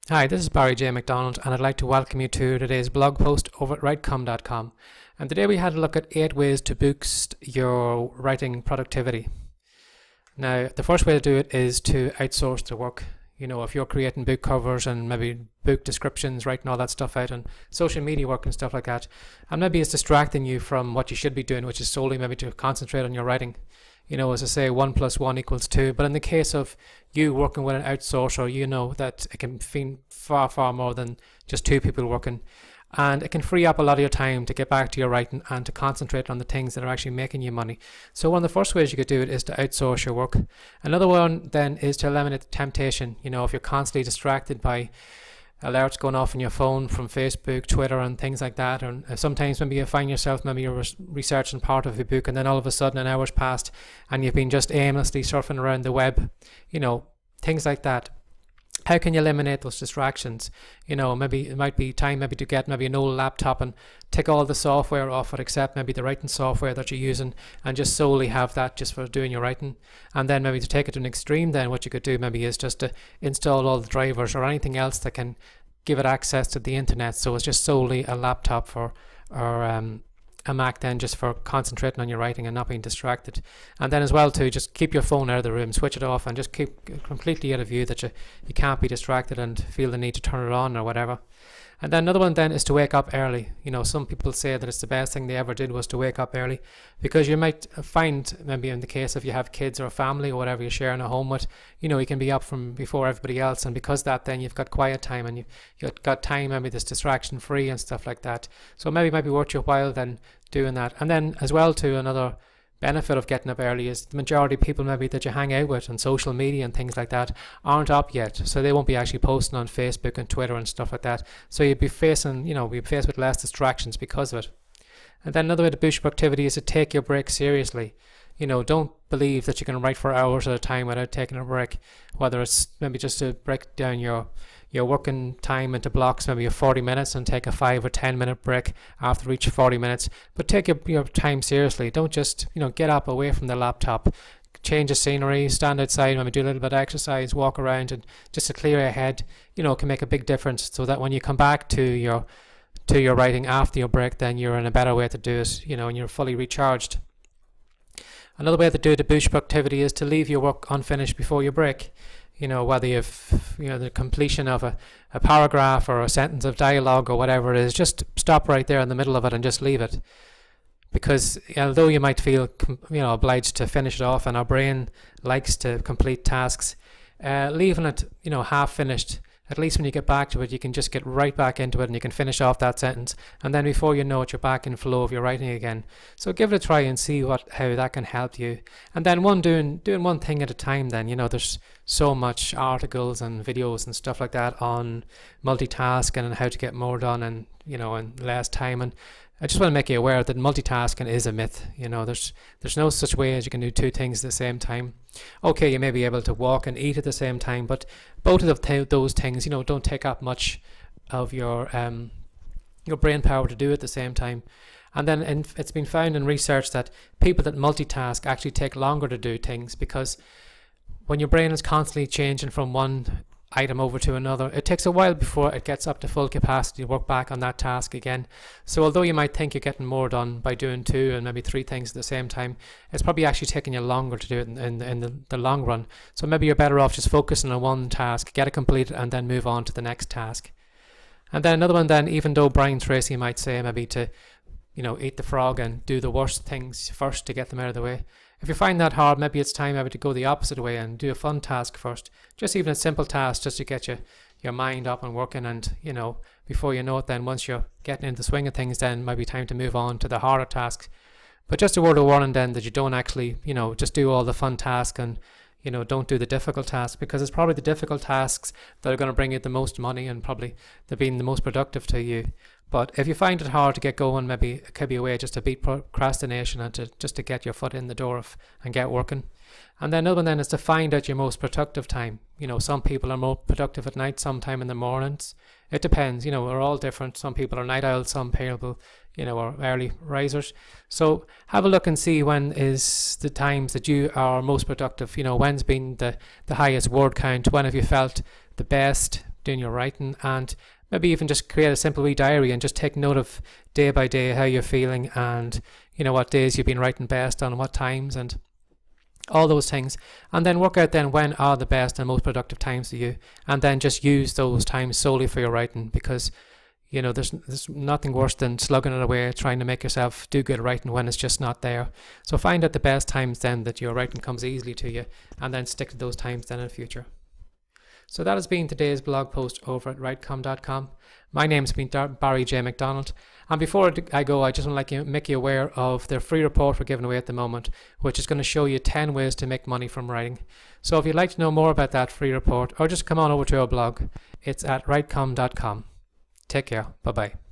Hi, this is Barry J. McDonald, and I'd like to welcome you to today's blog post over at writecom.com. And today we had a look at 8 ways to boost your writing productivity. Now, the first way to do it is to outsource the work. You know, if you're creating book covers and maybe book descriptions, writing all that stuff out, and social media work and stuff like that, and maybe it's distracting you from what you should be doing, which is solely maybe to concentrate on your writing. You know, as I say, 1 + 1 = 2. But in the case of you working with an outsourcer, you know that it can be far, far more than just 2 people working. And it can free up a lot of your time to get back to your writing and to concentrate on the things that are actually making you money. So one of the first ways you could do it is to outsource your work. Another one then is to eliminate the temptation. You know, if you're constantly distracted by alerts going off on your phone from Facebook, Twitter and things like that, and sometimes maybe you find yourself, maybe you're researching part of a book and then all of a sudden an hour's passed and you've been just aimlessly surfing around the web, you know, things like that. How can you eliminate those distractions? You know, maybe it might be time maybe to get maybe an old laptop and take all the software off it except maybe the writing software that you're using, and just solely have that just for doing your writing. And then maybe to take it to an extreme, then what you could do maybe is just to install all the drivers or anything else that can give it access to the internet, so it's just solely a laptop for or a Mac then just for concentrating on your writing and not being distracted. And then as well too, just keep your phone out of the room, switch it off and just keep completely out of view, that you can't be distracted and feel the need to turn it on or whatever. And then another one then is to wake up early. You know, some people say that it's the best thing they ever did was to wake up early, because you might find maybe in the case if you have kids or a family or whatever you're sharing a home with, you know, you can be up from before everybody else, and because that then you've got quiet time and you've got time maybe that's distraction free and stuff like that. So maybe it might be worth your while then doing that. And then as well too, another benefit of getting up early is the majority of people maybe that you hang out with on social media and things like that aren't up yet, so they won't be actually posting on Facebook and Twitter and stuff like that, so you'd be facing, you know, be faced with less distractions because of it. And then another way to boost productivity is to take your break seriously. You know, don't believe that you can write for hours at a time without taking a break, whether it's maybe just to break down your working time into blocks, maybe of 40 minutes, and take a 5 or 10 minute break after each 40 minutes. But take your time seriously. Don't just, you know, get up away from the laptop, change the scenery, stand outside, maybe do a little bit of exercise, walk around, and just to clear your head, you know, can make a big difference, so that when you come back to your writing after your break, then you're in a better way to do it, you know, and you're fully recharged. Another way to do it to boost productivity is to leave your work unfinished before your break. You know, whether you've, you know, the completion of a paragraph or a sentence of dialogue or whatever it is, just stop right there in the middle of it and just leave it. Because although you might feel, you know, obliged to finish it off, and our brain likes to complete tasks, leaving it, you know, half finished, at least when you get back to it, you can just get right back into it and you can finish off that sentence, and then before you know it, you're back in flow of your writing again. So give it a try and see how that can help you. And then doing one thing at a time then. You know, there's so much articles and videos and stuff like that on multitasking and how to get more done and, you know, in less time. And I just want to make you aware that multitasking is a myth. You know, there's no such way as you can do 2 things at the same time. Okay, you may be able to walk and eat at the same time, but both of those things, you know, don't take up much of your brain power to do at the same time. And then it's been found in research that people that multitask actually take longer to do things, because when your brain is constantly changing from one item over to another, it takes a while before it gets up to full capacity to work back on that task again. So although you might think you're getting more done by doing 2 and maybe 3 things at the same time, it's probably actually taking you longer to do it in the long run. So maybe you're better off just focusing on one task, get it completed, and then move on to the next task. And then another one then, even though Brian Tracy might say maybe to, you know, eat the frog and do the worst things first to get them out of the way, if you find that hard, maybe it's time maybe to go the opposite way and do a fun task first. Just even a simple task, just to get your mind up and working, and, you know, before you know it, then once you're getting into the swing of things, then might be time to move on to the harder tasks. But just a word of warning then, that you don't actually, you know, just do all the fun tasks and, you know, don't do the difficult tasks, because it's probably the difficult tasks that are going to bring you the most money and probably they're being the most productive to you. But if you find it hard to get going, maybe it could be a way just to beat procrastination and just to get your foot in the door and get working. And then another one then is to find out your most productive time. You know, some people are more productive at night, sometime in the mornings. It depends, you know, we're all different. Some people are night owls, some people, you know, are early risers. So have a look and see when is the times that you are most productive. You know, when's been the highest word count, when have you felt the best doing your writing, and maybe even just create a simple wee diary and just take note of day by day how you're feeling, and what days you've been writing best on, what times, and all those things, and then work out then when are the best and most productive times for you, and then just use those times solely for your writing, because there's nothing worse than slugging it away trying to make yourself do good writing when it's just not there. So find out the best times then that your writing comes easily to you, and then stick to those times then in the future. So that has been today's blog post over at writecom.com. My name's been Barry J. McDonald, and before I go, I just want to make you aware of the free report we're giving away at the moment, which is going to show you 10 ways to make money from writing. So if you'd like to know more about that free report, or just come on over to our blog, it's at writecom.com. Take care. Bye-bye.